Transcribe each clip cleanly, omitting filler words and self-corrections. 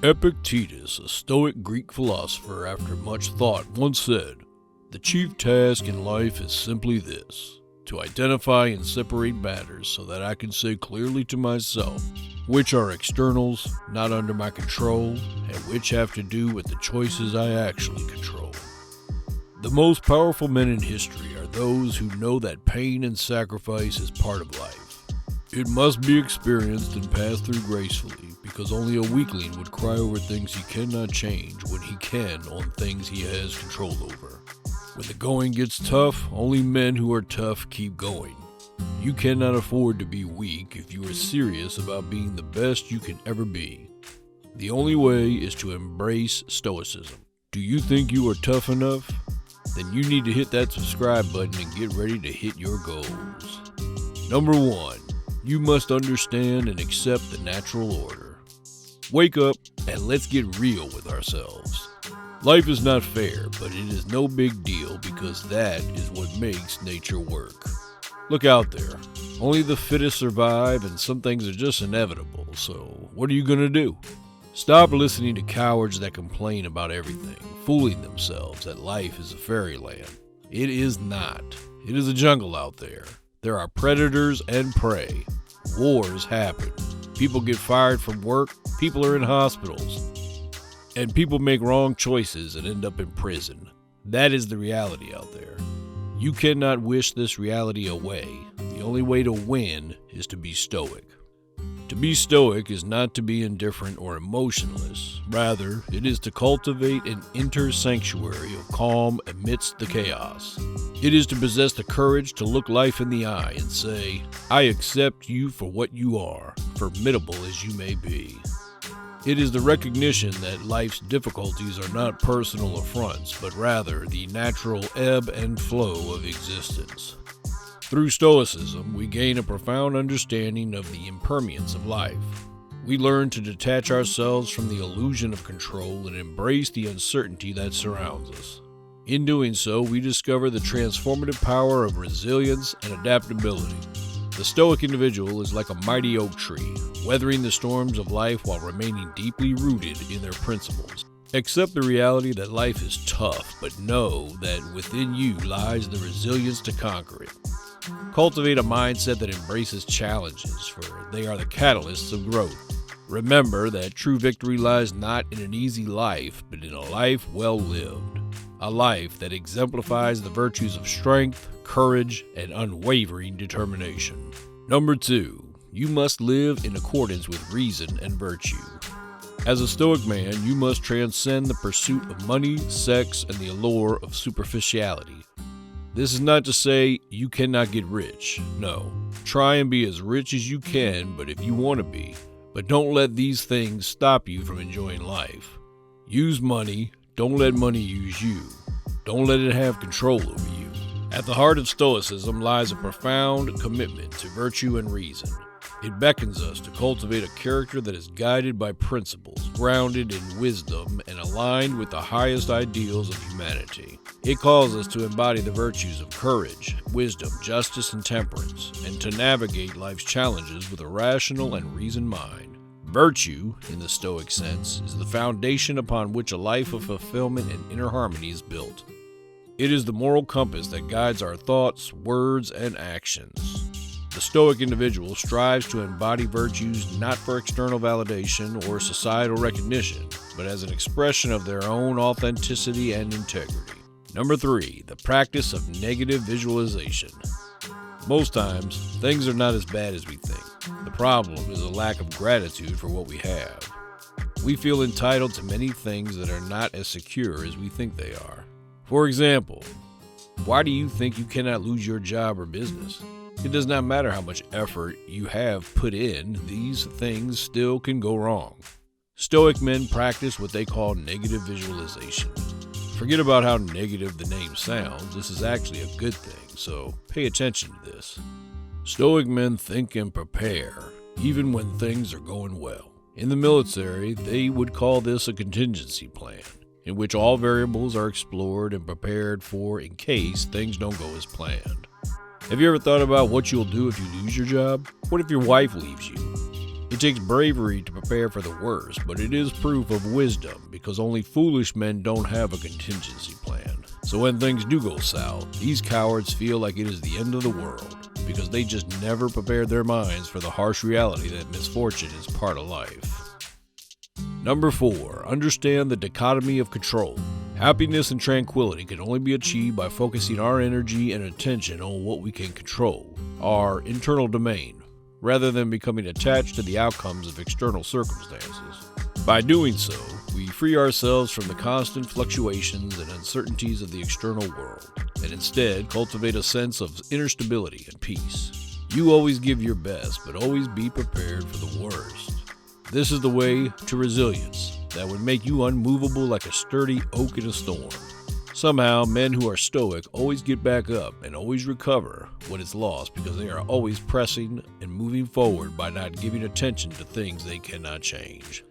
Epictetus, a Stoic Greek philosopher after much thought, once said, "The chief task in life is simply this, to identify and separate matters so that I can say clearly to myself which are externals, not under my control, and which have to do with the choices I actually control." The most powerful men in history are those who know that pain and sacrifice is part of life. It must be experienced and passed through gracefully, because only a weakling would cry over things he cannot change when he can on things he has control over. When the going gets tough, only men who are tough keep going. You cannot afford to be weak if you are serious about being the best you can ever be. The only way is to embrace Stoicism. Do you think you are tough enough? Then you need to hit that subscribe button and get ready to hit your goals. Number 1. You must understand and accept the natural order. Wake up and let's get real with ourselves. Life is not fair, but it is no big deal because that is what makes nature work. Look out there. Only the fittest survive, and some things are just inevitable, so what are you gonna do? Stop listening to cowards that complain about everything, fooling themselves that life is a fairyland. It is not. It is a jungle out there. There are predators and prey. Wars happen. People get fired from work. People are in hospitals. And people make wrong choices and end up in prison. That is the reality out there. You cannot wish this reality away. The only way to win is to be stoic. To be stoic is not to be indifferent or emotionless. Rather, it is to cultivate an inner sanctuary of calm amidst the chaos. It is to possess the courage to look life in the eye and say, "I accept you for what you are, formidable as you may be." It is the recognition that life's difficulties are not personal affronts, but rather the natural ebb and flow of existence. Through Stoicism, we gain a profound understanding of the impermanence of life. We learn to detach ourselves from the illusion of control and embrace the uncertainty that surrounds us. In doing so, we discover the transformative power of resilience and adaptability. The Stoic individual is like a mighty oak tree, weathering the storms of life while remaining deeply rooted in their principles. Accept the reality that life is tough, but know that within you lies the resilience to conquer it. Cultivate a mindset that embraces challenges, for they are the catalysts of growth. Remember that true victory lies not in an easy life, but in a life well lived. A life that exemplifies the virtues of strength, courage, and unwavering determination. Number 2. You must live in accordance with reason and virtue. As a Stoic man, you must transcend the pursuit of money, sex, and the allure of superficiality. This is not to say you cannot get rich. No. Try and be as rich as you can, but if you want to be. But don't let these things stop you from enjoying life. Use money. Don't let money use you. Don't let it have control over you. At the heart of Stoicism lies a profound commitment to virtue and reason. It beckons us to cultivate a character that is guided by principles, grounded in wisdom, and aligned with the highest ideals of humanity. It calls us to embody the virtues of courage, wisdom, justice, and temperance, and to navigate life's challenges with a rational and reasoned mind. Virtue, in the Stoic sense, is the foundation upon which a life of fulfillment and inner harmony is built. It is the moral compass that guides our thoughts, words, and actions. The Stoic individual strives to embody virtues not for external validation or societal recognition, but as an expression of their own authenticity and integrity. Number 3, the practice of negative visualization. Most times, things are not as bad as we think. The problem is a lack of gratitude for what we have. We feel entitled to many things that are not as secure as we think they are. For example, why do you think you cannot lose your job or business? It does not matter how much effort you have put in, these things still can go wrong. Stoic men practice what they call negative visualization. Forget about how negative the name sounds. This is actually a good thing, so pay attention to this. Stoic men think and prepare, even when things are going well. In the military, they would call this a contingency plan, in which all variables are explored and prepared for in case things don't go as planned. Have you ever thought about what you'll do if you lose your job? What if your wife leaves you? It takes bravery to prepare for the worst, but it is proof of wisdom because only foolish men don't have a contingency plan. So when things do go south, these cowards feel like it is the end of the world because they just never prepared their minds for the harsh reality that misfortune is part of life. Number 4, understand the dichotomy of control. Happiness and tranquility can only be achieved by focusing our energy and attention on what we can control, our internal domain, rather than becoming attached to the outcomes of external circumstances. By doing so, we free ourselves from the constant fluctuations and uncertainties of the external world, and instead cultivate a sense of inner stability and peace. You always give your best, but always be prepared for the worst. This is the way to resilience that would make you unmovable like a sturdy oak in a storm. Somehow, men who are stoic always get back up and always recover what is lost because they are always pressing and moving forward by not giving attention to things they cannot change.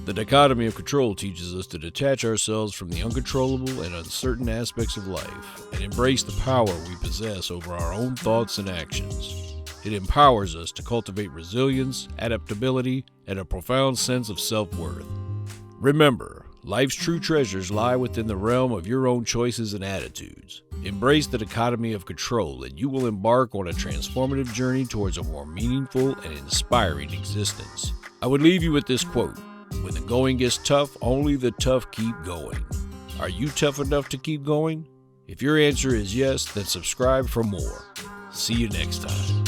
The dichotomy of control teaches us to detach ourselves from the uncontrollable and uncertain aspects of life and embrace the power we possess over our own thoughts and actions. It empowers us to cultivate resilience, adaptability, and a profound sense of self-worth. Remember, life's true treasures lie within the realm of your own choices and attitudes. Embrace the dichotomy of control and you will embark on a transformative journey towards a more meaningful and inspiring existence. I would leave you with this quote: "When the going gets tough, only the tough keep going." Are you tough enough to keep going? If your answer is yes, then subscribe for more. See you next time.